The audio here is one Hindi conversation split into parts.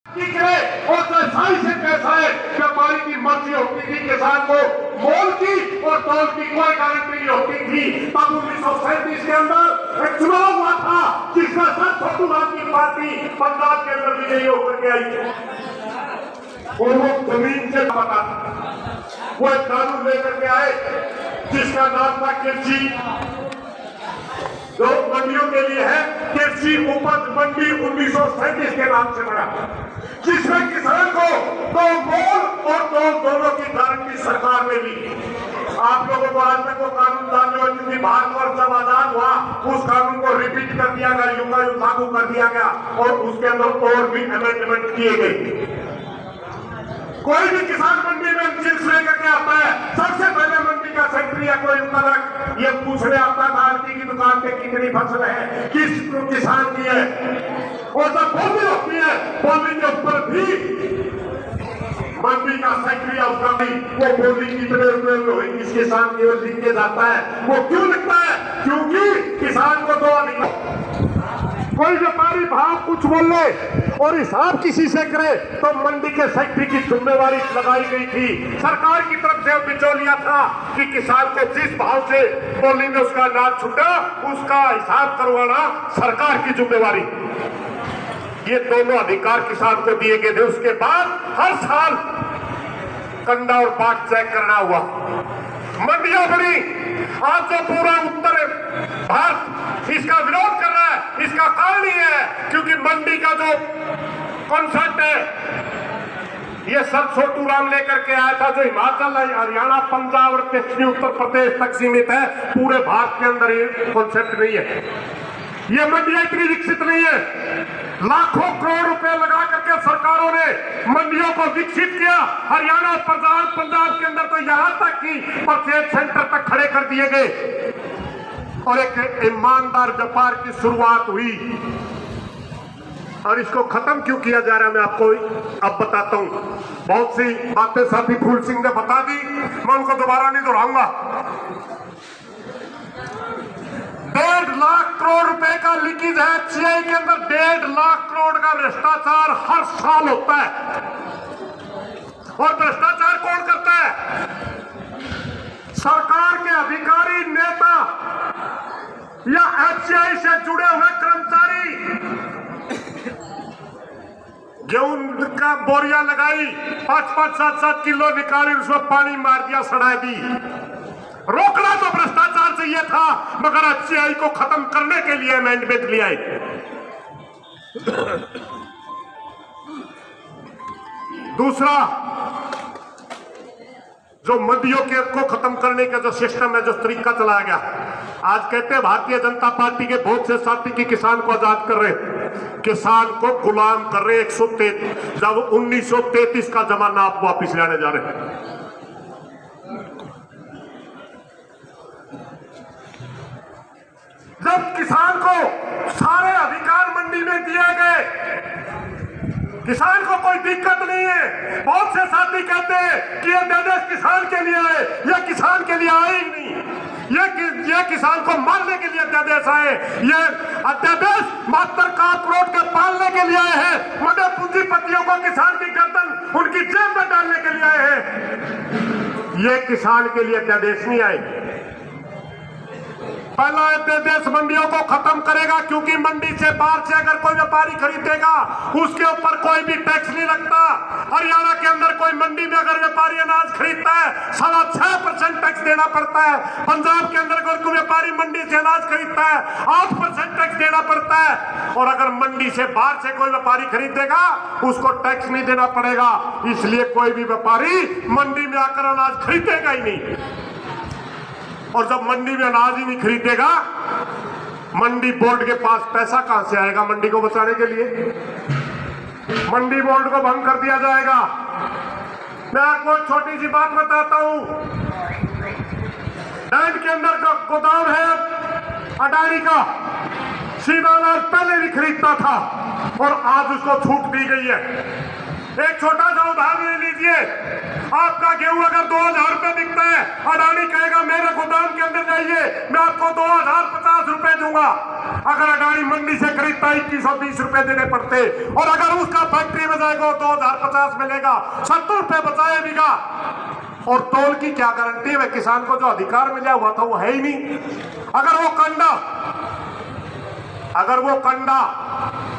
और सही से कैसा है व्यापारी की मर्जी होती थी, किसान को मोल की और तोल की कोई गारंटी नहीं होती थी। तब 1937 के अंदर एक चुनाव हुआ था जिसका सर छोटू राम की पार्टी पंजाब के अंदर विजयी होकर के आई और वो जमीन से पता वो एक कानून लेकर के आए जिसका नाम था कृषि, जो मंडियों के लिए है कृषि उपज मंडी 1937 के नाम से बना, जिसमें किसान को दो मोल और दोनों की गारंटी सरकार ने दी। आप लोगों को आज तक वो कानून जानने वाली क्योंकि भारतवर्ष जब आजाद हुआ उस कानून को रिपीट कर दिया गया, युगायुग लागू कर दिया गया और उसके अंदर और भी अमेंडमेंट किए गए। कोई भी किसान मंडी में चिप्स लेकर के आता है, सबसे पहले मंडी का सेक्रेटरी या कोई उपलब्ध ये पूछने आता था आंटी की दुकान पे कितनी फसल है, किस किसान की है, और जब बोली होती है बोली के ऊपर भी मंडी का सेक्रेटरी उसका भी वो बोली कितने रुपए में हुई किस किसान की ओर लिख के जाता है। वो क्यों लिखता है? क्योंकि किसान को दो अधिकार, कोई व्यापारी भाव कुछ बोल ले और हिसाब किसी से करे तो मंडी के सेक्रेटरी की जिम्मेवारी लगाई गई थी। सरकार की तरफ से बिचौलिया था कि किसान को जिस भाव से बोली में उसका अनाज छूटा उसका हिसाब करवाना सरकार की जिम्मेवारी। ये दोनों अधिकार किसान को दिए गए थे। उसके बाद हर साल कंडा और बाट चेक करना हुआ, मंडियां बनी। आज जो पूरा उत्तर भारत इसका विरोध कर रहा है इसका कारण ही है क्योंकि मंडी का जो कॉन्सेप्ट है ये सर छोटू राम लेकर के आया था, जो हिमाचल हरियाणा पंजाब और पश्चिमी उत्तर प्रदेश तक सीमित है, पूरे भारत के अंदर ये कॉन्सेप्ट नहीं है। ये मंडियां इतनी विकसित नहीं है। लाखों करोड़ रुपए लगा करके सरकारों ने मंडियों को विकसित किया। हरियाणा पंजाब के अंदर तो यहां तक कि परचेज सेंटर तक खड़े कर दिए गए और एक ईमानदार व्यापार की शुरुआत हुई। और इसको खत्म क्यों किया जा रहा है मैं आपको अब बताता हूं। बहुत सी बातें साथी फूल सिंह ने बता दी, मैं उनको दोबारा नहीं दोहराऊंगा। 1.5 लाख करोड़ रुपए का लीकेज है एचसीआई के अंदर। 1.5 लाख करोड़ का भ्रष्टाचार हर साल होता है। और भ्रष्टाचार कौन करता है? सरकार के अधिकारी, नेता या एचसीआई से जुड़े हुए कर्मचारी। गेहूं का बोरिया लगाई, 5-5, 7-7 किलो निकाली, उसमें पानी मार दिया, सड़ा दी। रोकना तो भ्रष्टाचार चाहिए था, मगर एचसीआई को खत्म करने के लिए अमेंडमेंट लिया है। दूसरा, जो मंडियों के को खत्म करने का जो सिस्टम है, जो तरीका चलाया गया, आज कहते हैं भारतीय जनता पार्टी के बहुत से साथी की किसान को आजाद कर रहे, किसान को गुलाम कर रहे। 133 जब 1933 का जमाना आप वापिस लाने जा रहे हैं। जब किसान को सारे अधिकार मंडी में दिए गए, किसान को कोई दिक्कत नहीं है। बहुत से साथी कहते हैं कि ये अध्यादेश किसान के लिए है, यह किसान के लिए आए ही नहीं। ये किसान को मारने के लिए अध्यादेश आए। ये अध्यादेश मात्र कारपोरेट के पालने के लिए आए हैं, बड़े पूंजीपतियों को किसान की गर्दन उनकी जेब में डालने के लिए आए हैं। ये किसान के लिए अध्यादेश नहीं आए। पहला अध्यादेश मंडियों को खत्म करेगा क्योंकि मंडी से बाहर से अगर कोई व्यापारी खरीदेगा उसके ऊपर कोई भी टैक्स नहीं लगता। हरियाणा के अंदर कोई मंडी में अगर व्यापारी अनाज खरीदता है 6.5% टैक्स देना पड़ता है। पंजाब के अंदर अगर कोई व्यापारी मंडी से अनाज खरीदता है 8% टैक्स देना पड़ता है। और अगर मंडी से बाहर से कोई व्यापारी खरीदेगा उसको टैक्स नहीं देना पड़ेगा। इसलिए कोई भी व्यापारी मंडी में आकर अनाज खरीदेगा ही नहीं। और जब मंडी में अनाज ही नहीं खरीदेगा, मंडी बोर्ड के पास पैसा कहां से आएगा मंडी को बचाने के लिए? मंडी बोर्ड को भंग कर दिया जाएगा। मैं आपको छोटी सी बात बताता हूं। डैम के अंदर का गोदाम है अडानी का, सीधा अनाज पहले भी खरीदता था और आज उसको छूट दी गई है। एक छोटा सा उदाहरण ले लीजिए, आपका गेहूं अगर 2000 रुपए बिकता है, अडानी कहेगा मेरे गोदाम के अंदर जाइए, मैं आपको 2050 रुपए दूंगा। अगर अडानी मंडी से खरीदता 2120 रुपए देने पड़ते, और अगर उसका फैक्ट्री में जाएगा 2050 मिलेगा, 70 रुपए बचाए बीघा। और तोल की क्या गारंटी है? किसान को जो अधिकार मिला हुआ था वो है ही नहीं। अगर वो कंडा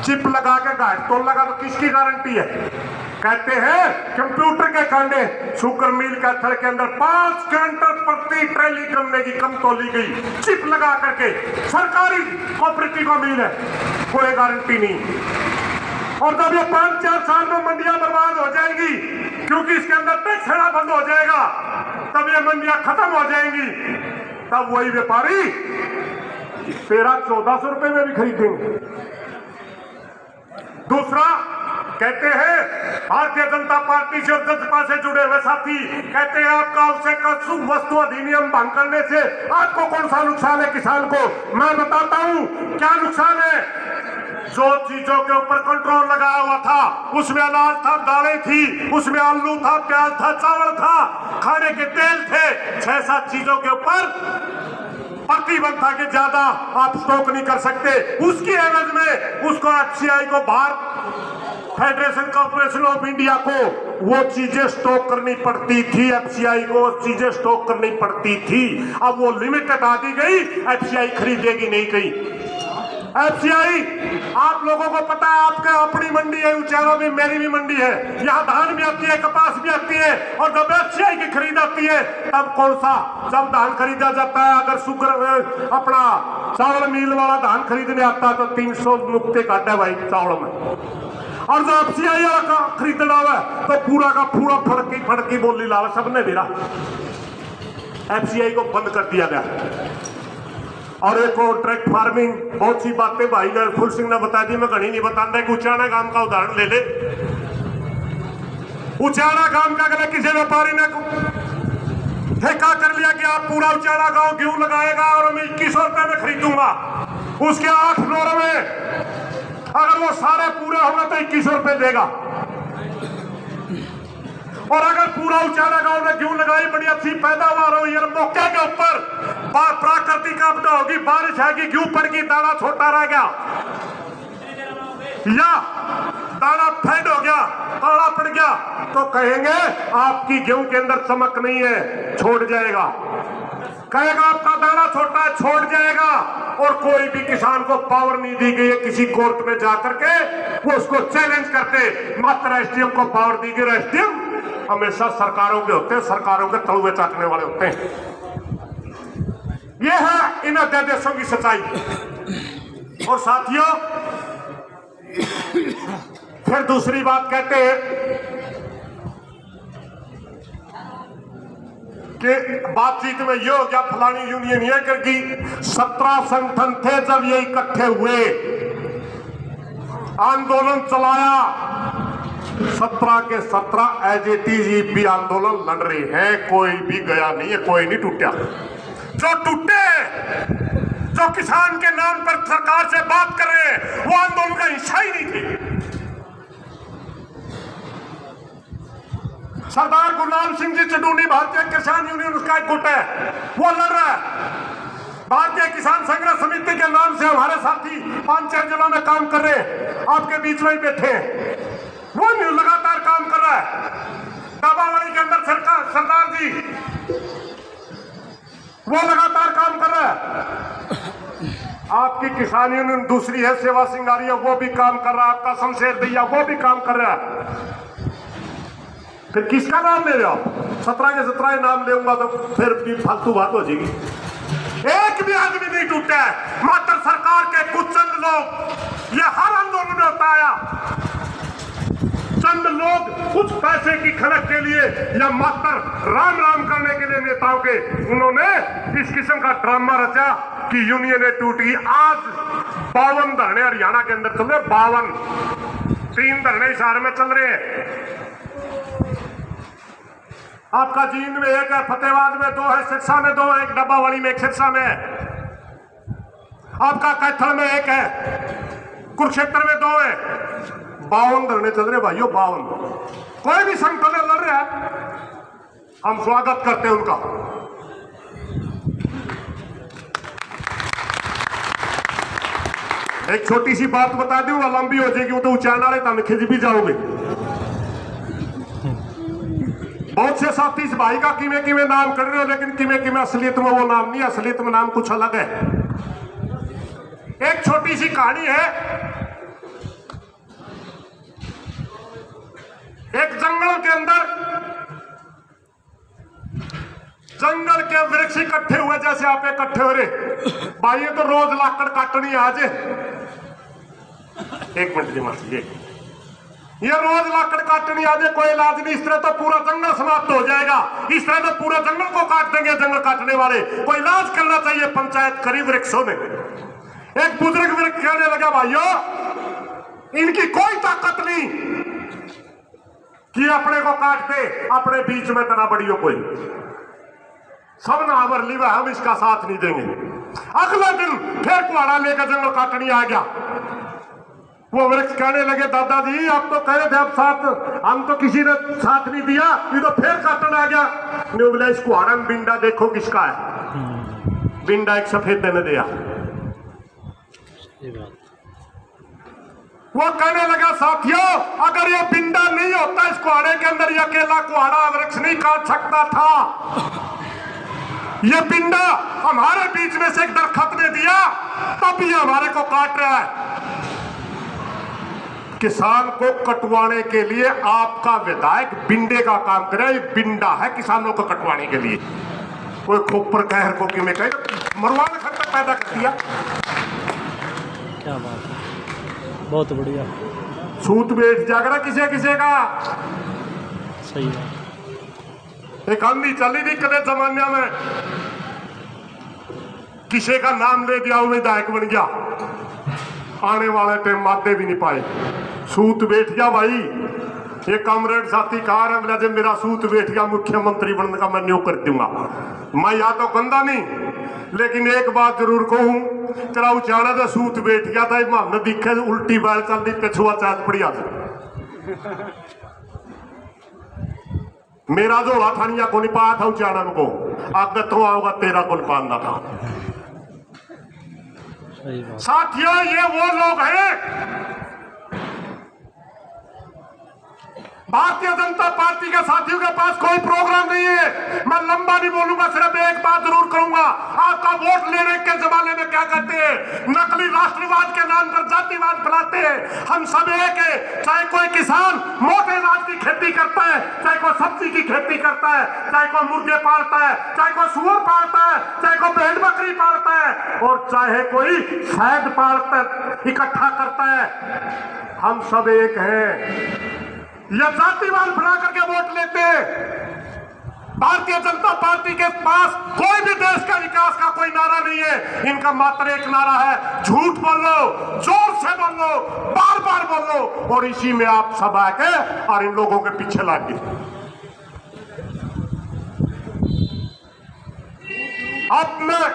चिप लगा के गाइड तोल लगा तो किसकी गारंटी है? कहते हैं कंप्यूटर के कांडे शुगर मिल का थड़ के अंदर 5 क्विंटल प्रति ट्रेली गन्ने की कम तोली गई, चिप लगा करके। सरकारी कोऑपरेटिव का मिल है, कोई गारंटी नहीं। और जब ये 5-4 साल में मंडियां बर्बाद हो जाएंगी, क्योंकि इसके अंदर टैक्स देना बंद हो जाएगा, तब ये मंडियां खत्म हो जाएंगी, तब वही व्यापारी 1300-1400 रुपए में भी खरीदेंगे। दूसरा, कहते हैं भारतीय जनता पार्टी से और जसपा से जुड़े हुए साथी कहते हैं आपका आवश्यक वस्तु अधिनियम भंग करने से आपको कौन सा नुकसान है किसान को? मैं बताता हूं क्या नुकसान है। जो चीजों के ऊपर कंट्रोल लगाया हुआ था, उसमें अनाज था, दालें थी, उसमें आलू था, प्याज था, चावल था, खाने के तेल थे, 6-7 चीजों के ऊपर प्रतिबंध था कि ज्यादा आप स्टॉक नहीं कर सकते। उसकी एवज में उसको एफसीआई को, Bharat federation corporation of India को वो चीजें स्टॉक करनी पड़ती थी, एफसीआई को चीजें स्टॉक करनी पड़ती थी। अब वो लिमिट हटा दी गई, एफसीआई खरीदेगी नहीं कहीं। एफसीआई, आप लोगों को पता है आपके अपनी मंडी है, उचारा में मेरी भी मंडी है, यहाँ धान भी आती है, कपास भी आती है, और जब एफसीआई की खरीद आती है तब कौन सा, जब धान खरीदा जाता है, अगर शुगर अपना चावल मिल वाला धान खरीदने आता है तो 300 नुकते काटा है भाई चावल में, और जो एफसीआई वाला खरीदना हुआ तो पूरा का पूरा फड़की बोली लावा सबने मेरा। एफसीआई को बंद कर दिया गया। और एक कॉन्ट्रैक्ट फार्मिंग, बहुत सी बातें भाई ने फुल सिंह ने बता दी, मैं घनी नहीं बताता। कि उचाना गांव का उदाहरण ले ले। उचाना गांव का अगर किसी व्यापारी ने ठेका कर लिया कि आप पूरा उचाना गांव गेहूं लगाएगा और मैं 2100 रुपए में खरीदूंगा, उसके 8 फ्लोर में अगर वो सारे पूरे होंगे तो 2100 रुपए देगा। और अगर पूरा उचाना गांव में गेहूं लगाई, बड़ी अच्छी पैदावार हो, यार मौके के ऊपर प्राकृतिक आपदा होगी, बारिश आएगी, गेहूं पड़ गई, दाना छोटा रह गया या दाना फेड हो गया, काला पड़ गया, तो कहेंगे आपकी गेहूं के अंदर चमक नहीं है, छोड़ जाएगा। कहेगा आपका दाना छोटा है, छोड़ जाएगा। और कोई भी किसान को पावर नहीं दी गई है किसी कोर्ट में जाकर के वो उसको चैलेंज करते, मात्र एसडीएम को पावर दी गई। एसडीएम हमेशा सरकारों के होते हैं, सरकारों के तलवे चाटने वाले होते हैं। यह है इन अध्यादेशों की सच्चाई। और साथियों, फिर दूसरी बात कहते हैं कि बातचीत में ये हो गया, फलानी यूनियन ये करगी। 17 संगठन थे जब ये इकट्ठे हुए, आंदोलन चलाया, 17 के 17 एजीटीजीपी आंदोलन लड़ रहे हैं, कोई भी गया नहीं है, कोई नहीं टूटा। जो टूटे, जो किसान के नाम पर सरकार से बात कर रहे हैं, वो आंदोलन का हिस्सा ही नहीं थे। सरदार गुरनाम सिंह जी चडूनी, भारतीय किसान यूनियन उसका एक गुट है, वो लड़ रहा है। भारतीय किसान संघर्ष समिति के नाम से हमारे साथी 5-6 जिलों में काम कर रहे हैं, आपके बीच में ही बैठे हैं, वो लगातार काम कर रहा है। दाबावली के अंदर सरदार जी वो लगातार काम कर रहा है। आपकी किसान यूनियन दूसरी है, सेवा सिंगारिया, वो भी काम कर रहा है। आपका शमशेर दैया वो भी काम कर रहा है। फिर किसका नाम ले रहे हो आप? 17 के 17 नाम लेऊंगा तो फिर भी फालतू बात हो जाएगी। एक भी आदमी नहीं टूटा है, मात्र सरकार के कुछ चंद लोग, ये हर आंदोलन में होता आया, चंद लोग कुछ पैसे की खनक के लिए या मात्र राम राम करने के लिए नेताओं के, उन्होंने इस किस्म का ड्रामा रचा कि यूनियनें टूट गई। आज 52 धरने हरियाणा के अंदर चल रहे, 52, 3 धरने हिसार में चल रहे हैं। आपका जींद में एक है, फतेहाबाद में 2 है, सिरसा में 2 है, एक डब्बावाली में, एक सिरसा में है। आपका कैथल में 1 है, कुरुक्षेत्र में 2 है। 52 धरने चल रहे भाइयों, 52। कोई भी संगठन लड़ रहा है, हम स्वागत करते हैं उनका। एक छोटी सी बात बता दूं, लंबी हो जाएगी, वो तो उचाना रहे तब खिंच भी जाओगे। बहुत से साथी इस भाई का किमें किमें नाम कर रहे हो, लेकिन किमें किमें असलियत में वो नाम नहीं, असलियत में नाम कुछ अलग है। एक छोटी सी कहानी है। एक जंगल के वृक्ष इकट्ठे हुए, जैसे आप इकट्ठे हो रहे भाई, ये तो रोज लाकड़ काटनी आज। एक मिनट जी मासी, ये रोज लाकड़ काटनी आज, कोई इलाज नहीं। इस तरह तो पूरा जंगल समाप्त हो जाएगा, इस तरह तो पूरा जंगल को काट देंगे जंगल काटने वाले। कोई इलाज करना चाहिए पंचायत करी वृक्षों में। एक बुजुर्ग वृक्ष कहने लगा, भाइयों इनकी कोई ताकत नहीं कि अपने को काटते, अपने बीच में तना बड़ी हो कोई, सब ना हमार लीवा, हम इसका साथ नहीं देंगे। अगले दिन फिर कुहाड़ा लेकर जंगल काटनी आ गया। वो वृक्ष कहने लगे, दादाजी आप तो कह रहे थे आप साथ, हम तो किसी ने साथ नहीं दिया, ये तो फिर काटन आ गया। ने बोला इस कुहाड़ा में बिंडा देखो किसका है। बिंडा एक सफेद ने दिया। वो कहने लगा, साथियों अगर ये बिंडा नहीं होता इस कुहाड़े के अंदर, ये अकेला कुहाड़ा वृक्ष नहीं काट सकता था। ये पिंडा हमारे बीच में से एक दरख्त ने दिया, तब ये हमारे को काट रहा है। किसान को कटवाने के लिए आपका विधायक बिंडे का काम करे, ये बिंडा है किसानों को कटवाने के लिए। कोई खोपर कहर को कि मैं कह मरवाने खट्टा पैदा कर दिया। क्या बात है, बहुत बढ़िया। सूत बेच जागरा किसे किसे का सही है। एक आंधी चली थी कदे जमाने में, किसी का नाम ले दिया वो विधायक बन गया, आने वाले टाइम मादे भी नहीं पाए। सूत बैठ गया भाई, ये कॉमरेड साथी कहा रहा है, जब मेरा सूत बैठ गया मुख्यमंत्री बनने का मैं न्यू कर दूंगा। मैं या तो गंदा नहीं, लेकिन एक बात जरूर कहूं, तेरा उचाना तो सूत बैठ गया था, हमने दिखे उल्टी बैल चल दी, पिछुआ चाच पड़ी आज। मेरा जोड़ा थानिया को नहीं पाया था उचाना को, आगे तो आओगा तेरा को नहीं पाना था। साथियों ये वो लोग हैं, भारतीय जनता पार्टी के साथियों के पास कोई प्रोग्राम नहीं है। मैं लंबा नहीं बोलूंगा, सिर्फ एक बात जरूर करूंगा। आपका वोट लेने के जमाने में क्या करते हैं, नकली राष्ट्रवाद के नाम पर जातिवाद फैलाते हैं। हम सब एक है, चाहे कोई किसान मोटे अनाज की खेती करता है, चाहे कोई सब्जी की खेती करता है, चाहे कोई मुर्गे पालता है, चाहे कोई सुअर पालता है, चाहे कोई भेड़ बकरी पालता है, और चाहे कोई शहद पालता इकट्ठा करता है। हम सब एक हैं। यह जातिवाद फैला करके वोट लेते हैं। भारतीय जनता पार्टी के पास कोई भी देश का विकास का कोई नारा नहीं है। इनका मात्र एक नारा है, झूठ बोलो, जोर से बोलो, बार बार बोलो, और इसी में आप सब आके और इन लोगों के पीछे लग गए। अब मैं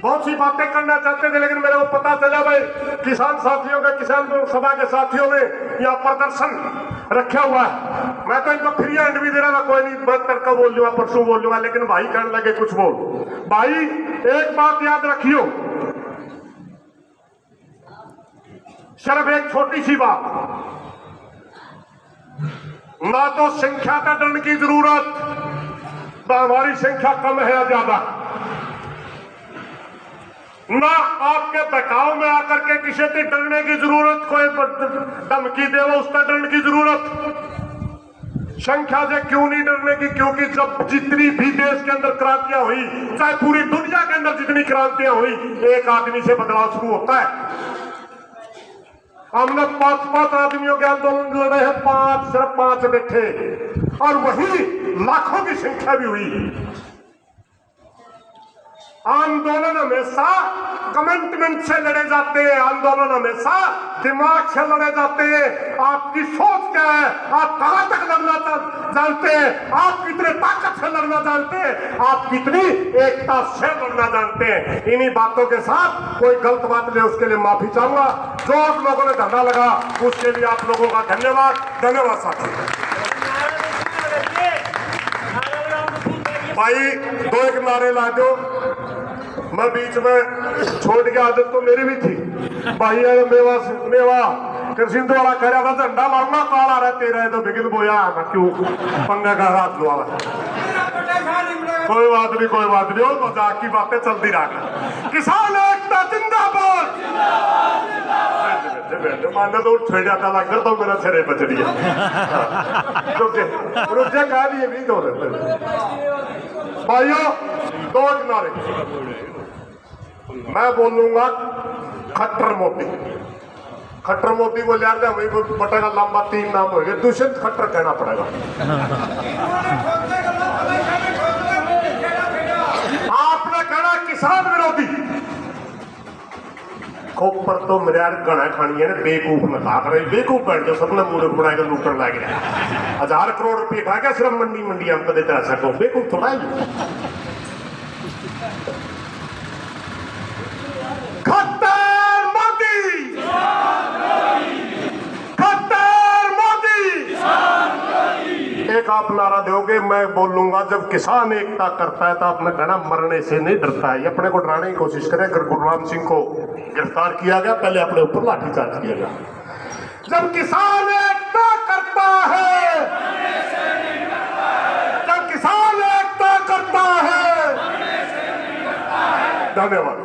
बहुत सी बातें करना चाहते थे, लेकिन मेरे को पता चला भाई किसान साथियों के, किसान सभा के साथियों ने यह प्रदर्शन रखा हुआ है। मैं तो इनको फ्री हैंड भी दे रहा था, कोई नहीं बात करके बोल लूंगा, परसों बोल लूंगा, लेकिन भाई कहने लगे कुछ बोल। भाई एक बात याद रखियो, सिर्फ एक छोटी सी बात, ना तो संख्या का दंड की जरूरत, ना हमारी संख्या कम है या ज्यादा, ना आपके बहकाव में आकर के किसी से डरने की जरूरत, कोई धमकी दे वो उसका डरने की जरूरत। संख्या से क्यों नहीं डरने की, क्योंकि जब जितनी भी देश के अंदर क्रांतियां हुई, चाहे पूरी दुनिया के अंदर जितनी क्रांतियां हुई, एक आदमी से बदलाव शुरू होता है। हमने 5-5 आदमियों के आंदोलन लड़े हैं, 5 सिर्फ 5 बैठे, और वही लाखों की संख्या भी हुई। आंदोलन हमेशा कमिटमेंट से लड़े जाते हैं, आंदोलन हमेशा दिमाग से लड़े जाते हैं। आपकी सोच क्या है, आप कहां तक लड़ना जानते हैं, आप कितने ताकत से लड़ना जानते हैं, आप कितनी एकता से लड़ना जानते हैं। इन्हीं बातों के साथ कोई गलत बात ले उसके लिए माफी चाहूंगा। जो आप लोगों ने धरना लगा उसके लिए आप लोगों का धन्यवाद। धन्यवाद साथी। भाई 2 एक नारे ला दो। मैं बीच में छोड़ के आदत तो मेरी भी थी भाई मेवा कृषि वाला कह रहा था झंडा लाऊंगा काला रहा तेरा तो बिगिन बोया ना क्यों पंगा का हाथ लुआ कोई बात नहीं और मजाक की बातें चलती रहा किसान एकता जिंदाबाद मानना तो छेड़ जाता लगता तो मेरा छेड़े बच रही है रुझे कह दिए भी दो भाइयों दो किनारे मैं बोलूंगा खट्टर मोदी बोल यार वही बटेगा लंबा 3 नाम हो गए दुष्यंत खट्टर कहना पड़ेगा आपने कहना किसान विरोधी खोपर तो मेरे यार गणा खानी है ना बेवकूफ में खा कर बेवकूफ बैठ जाओ सबने मूर्ख बना के लूटन लग गया 1000 करोड़ रुपये खा गया सिर्फ मंडी हम कदे तरह सको बेवकूफ थोड़ा ही एक आप नारा दोगे मैं बोलूंगा जब किसान एकता करता है तो आपने कहना मरने से नहीं डरता है। ये अपने को डराने की कोशिश करें। अगर गुरुराम सिंह को गिरफ्तार किया गया पहले अपने ऊपर लाठीचार्ज किया गया। जब किसान एकता करता है, जब किसान एकता करता है। धन्यवाद।